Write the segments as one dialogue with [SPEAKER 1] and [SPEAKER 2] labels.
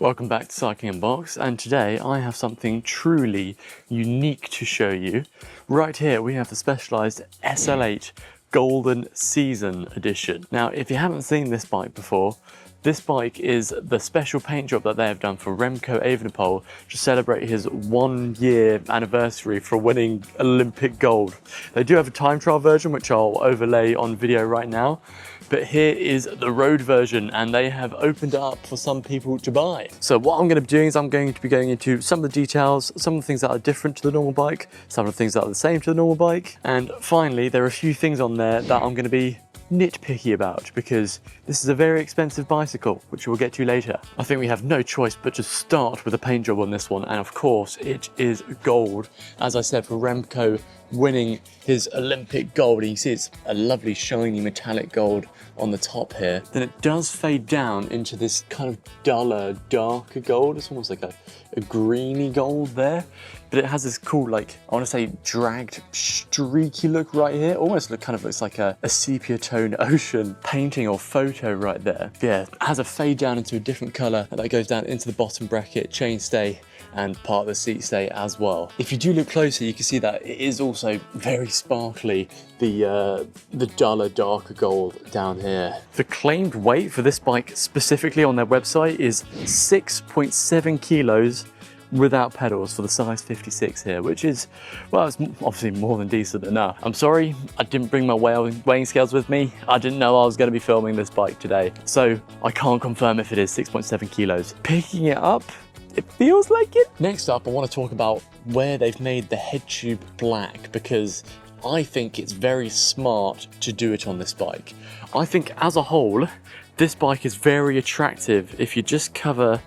[SPEAKER 1] Welcome back to Cycling Unboxed, and today I have something truly unique to show you. Right here we have the Specialized SL8 Golden Season Edition. Now, if you haven't seen this bike before, this bike is the special paint job that they have done for Remco Evenepoel to celebrate his 1 year anniversary for winning Olympic gold. They do have a time trial version, which I'll overlay on video right now. But here is the road version, and they have opened it up for some people to buy. So what I'm going to be doing is I'm going to be going into some of the details, some of the things that are different to the normal bike, some of the things that are the same to the normal bike. And finally, there are a few things on there that I'm going to be nitpicky about because this is a very expensive bicycle, which we'll get to later. I think we have no choice but to start with the paint job on this one, and of course it is gold. As I said, for Remco winning his Olympic gold, and you see it's a lovely shiny metallic gold on the top here. Then it does fade down into this kind of duller, darker gold. It's almost like a greeny gold there, but it has this cool, like, I want to say dragged, streaky look right here. Almost looks like a sepia tone ocean painting or photo right there. Yeah, it has a fade down into a different color that goes down into the bottom bracket, chainstay, and part of the seat stay as well. If you do look closer, you can see that it is also very sparkly, the duller, darker gold down here. The claimed weight for this bike specifically on their website is 6.7 kilos without pedals for the size 56 here, which is, well, it's obviously more than decent enough. I'm sorry, I didn't bring my weighing scales with me. I didn't know I was going to be filming this bike today, so I can't confirm if it is 6.7 kilos. Picking it up, it feels like it. Next up, I want to talk about where they've made the head tube black, because I think it's very smart to do it on this bike. I think as a whole, this bike is very attractive if you just cover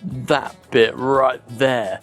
[SPEAKER 1] that bit right there.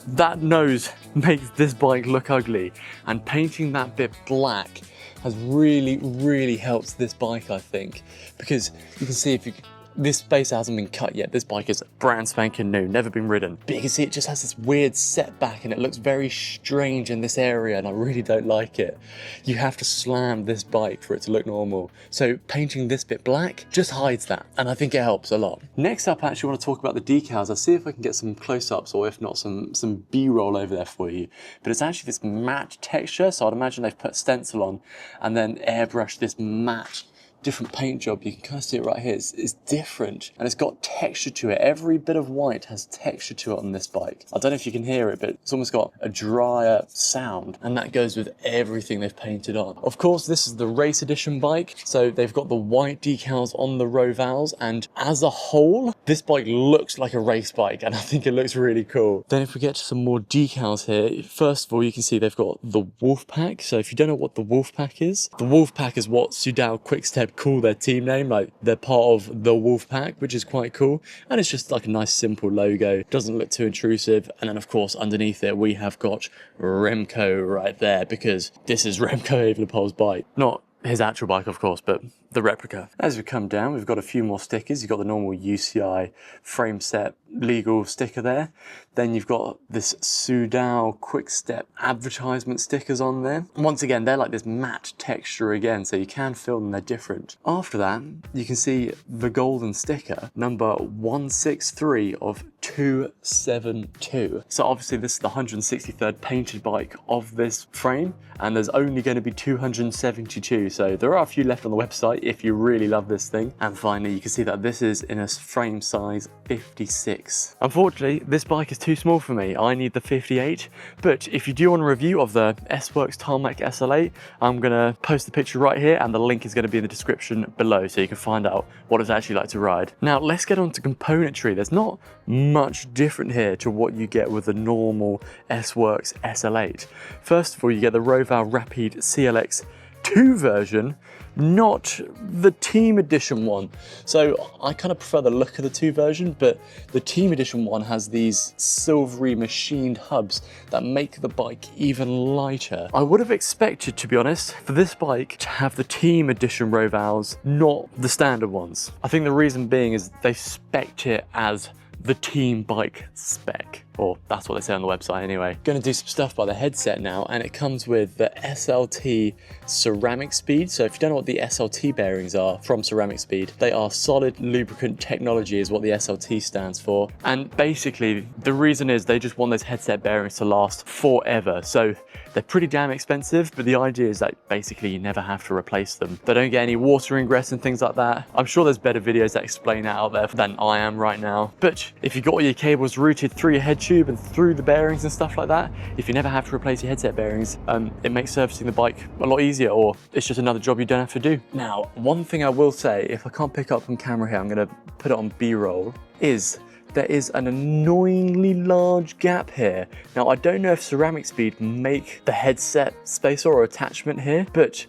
[SPEAKER 1] That nose makes this bike look ugly, and painting that bit black has really helped this bike, I think, because you can see if you this spacer hasn't been cut yet. This bike is brand spanking new, never been ridden. But you can see it just has this weird setback and it looks very strange in this area, and I really don't like it. You have to slam this bike for it to look normal. So painting this bit black just hides that, and I think it helps a lot. Next up, I actually want to talk about the decals. I'll see if I can get some close-ups, or if not, some B-roll over there for you. But it's actually this matte texture, so I'd imagine they've put stencil on and then airbrushed this matte different paint job. You can kind of see it right here. It's different, and it's got texture to it. Every bit of white has texture to it on this bike. I don't know if you can hear it, but it's almost got a drier sound, and that goes with everything they've painted on. Of course, this is the race edition bike, so they've got the white decals on the row valves, and as a whole, this bike looks like a race bike, and I think it looks really cool. Then if we get to some more decals here, first of all, you can see they've got the Wolfpack. So if you don't know what the Wolfpack is, the Wolfpack is what Soudal Quickstep call their team name. Like, they're part of the Wolfpack, which is quite cool, and it's just like a nice simple logo, doesn't look too intrusive. And then of course underneath it we have got Remco right there, because this is Remco Evenepoel's bike, not his actual bike of course, but the replica. As we come down, we've got a few more stickers. You've got the normal UCI frame set legal sticker there. Then you've got this Soudal Quickstep advertisement stickers on there. Once again, they're like this matte texture again, so you can feel them, they're different. After that, you can see the golden sticker, number 163 of 272. So obviously this is the 163rd painted bike of this frame, and there's only going to be 272, so there are a few left on the website if you really love this thing. And finally, you can see that this is in a frame size 56. Unfortunately, this bike is too small for me. I need the 58, but if you do want a review of the S-Works Tarmac SL8, I'm gonna post the picture right here, and the link is gonna be in the description below, so you can find out what it's actually like to ride. Now, let's get on to componentry. There's not much different here to what you get with the normal S-Works SL8. First of all, you get the Roval Rapide CLX 2 version, not the team edition one. So I kind of prefer the look of the 2 version, but the team edition one has these silvery machined hubs that make the bike even lighter. I would have expected, to be honest, for this bike to have the team edition Rovals, not the standard ones. I think the reason being is they spec'd it as the team bike spec. Or that's what they say on the website anyway. Gonna do some stuff by the headset now, and it comes with the SLT Ceramic Speed. So if you don't know what the SLT bearings are from Ceramic Speed, they are solid lubricant technology is what the SLT stands for. And basically the reason is they just want those headset bearings to last forever. So they're pretty damn expensive, but the idea is that basically you never have to replace them. They don't get any water ingress and things like that. I'm sure there's better videos that explain that out there than I am right now. But if you've got all your cables routed through your head tube and through the bearings and stuff like that, if you never have to replace your headset bearings, it makes servicing the bike a lot easier, or it's just another job you don't have to do. Now, one thing I will say, if I can't pick up on camera here, I'm gonna put it on B-roll, is there is an annoyingly large gap here. Now, I don't know if Ceramic Speed make the headset spacer or attachment here, but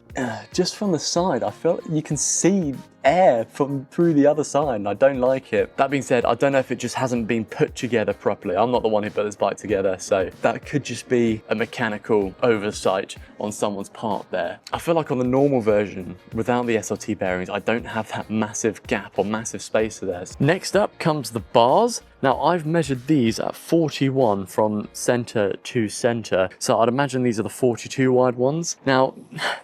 [SPEAKER 1] just from the side, I feel you can see air from through the other side, and I don't like it. That being said, I don't know if it just hasn't been put together properly. I'm not the one who put this bike together, so that could just be a mechanical oversight on someone's part there. I feel like on the normal version, without the SLT bearings, I don't have that massive gap or massive spacer there. Next up comes the bars. Now, I've measured these at 41 from center to center, so I'd imagine these are the 42 wide ones. Now,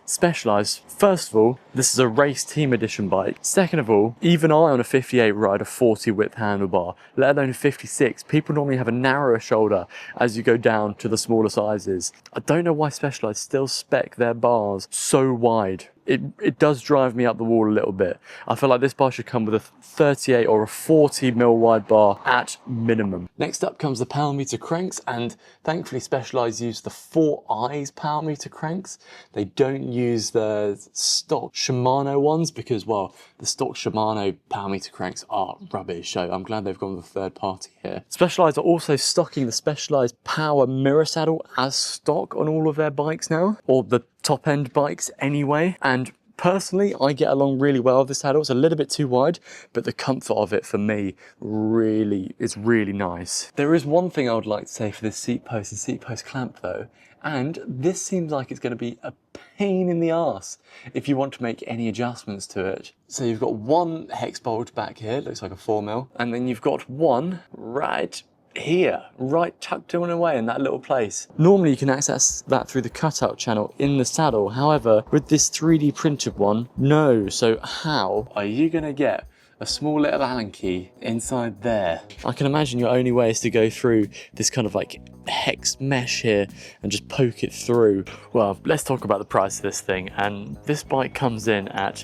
[SPEAKER 1] Specialized, first of all, this is a race team edition bike. Second of all, even I on a 58 ride a 40 width handlebar, let alone a 56. People normally have a narrower shoulder as you go down to the smaller sizes. I don't know why Specialized still spec their bars so wide. It does drive me up the wall a little bit. I feel like this bar should come with a 38 or a 40 mil wide bar at minimum. Next up comes the power meter cranks, and thankfully Specialized use the 4 eyes power meter cranks. They don't use the stock Shimano ones because, well, the stock Shimano power meter cranks are rubbish, so I'm glad they've gone with a third party here. Specialized are also stocking the Specialized power mirror saddle as stock on all of their bikes now, or the top end bikes anyway, and personally I get along really well with this saddle. It's a little bit too wide, but the comfort of it for me is really nice. There is one thing I would like to say for this seat post and seat post clamp though, and this seems like it's going to be a pain in the arse if you want to make any adjustments to it. So you've got one hex bolt back here, it looks like a 4mm, and then you've got one right here, right tucked in away in that little place. Normally you can access that through the cutout channel in the saddle. However, with this 3D printed one, no. So how are you gonna get a small little Allen key inside there? I can imagine your only way is to go through this kind of like hex mesh here and just poke it through. Well, let's talk about the price of this thing, and this bike comes in at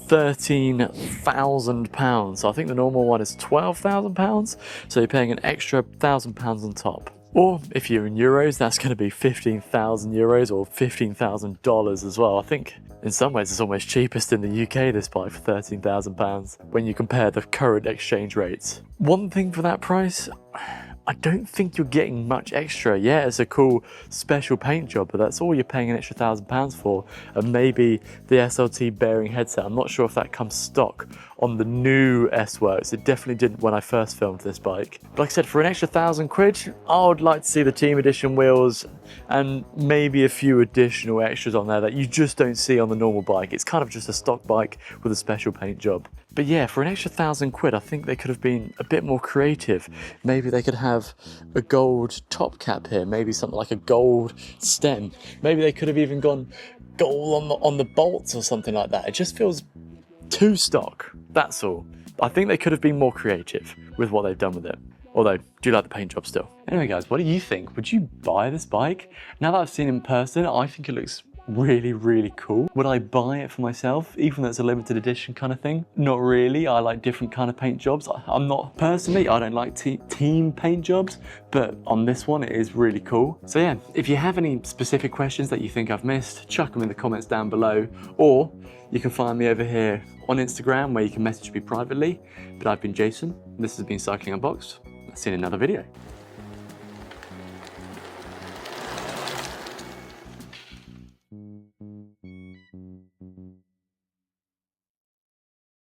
[SPEAKER 1] £13,000. So I think the normal one is £12,000, so you're paying an extra £1,000 on top. Or if you're in euros, that's going to be 15,000 euros or $15,000 as well. I think in some ways it's almost cheapest in the UK, this bike, for £13,000 when you compare the current exchange rates. One thing for that price, I don't think you're getting much extra. Yeah, it's a cool special paint job, but that's all you're paying an extra £1,000 for. And maybe the SLT bearing headset. I'm not sure if that comes stock on the new S-Works. It definitely didn't when I first filmed this bike. But like I said, for an extra £1,000, I would like to see the team edition wheels and maybe a few additional extras on there that you just don't see on the normal bike. It's kind of just a stock bike with a special paint job. But yeah, for an extra £1,000, I think they could have been a bit more creative. Maybe they could have a gold top cap here, maybe something like a gold stem. Maybe they could have even gone gold on the bolts or something like that. It just feels too stock, that's all. I think they could have been more creative with what they've done with it. Although, do you like the paint job still? Anyway guys, what do you think? Would you buy this bike? Now that I've seen it in person, I think it looks really cool. Would I buy it for myself, even though it's a limited edition kind of thing? Not really. I like different kind of paint jobs. I'm not, personally, I don't like team paint jobs, but on this one it is really cool. So yeah, if you have any specific questions that you think I've missed, chuck them in the comments down below, or you can find me over here on Instagram where you can message me privately. But I've been Jason, this has been Cycling Unboxed. I'll see you in another video.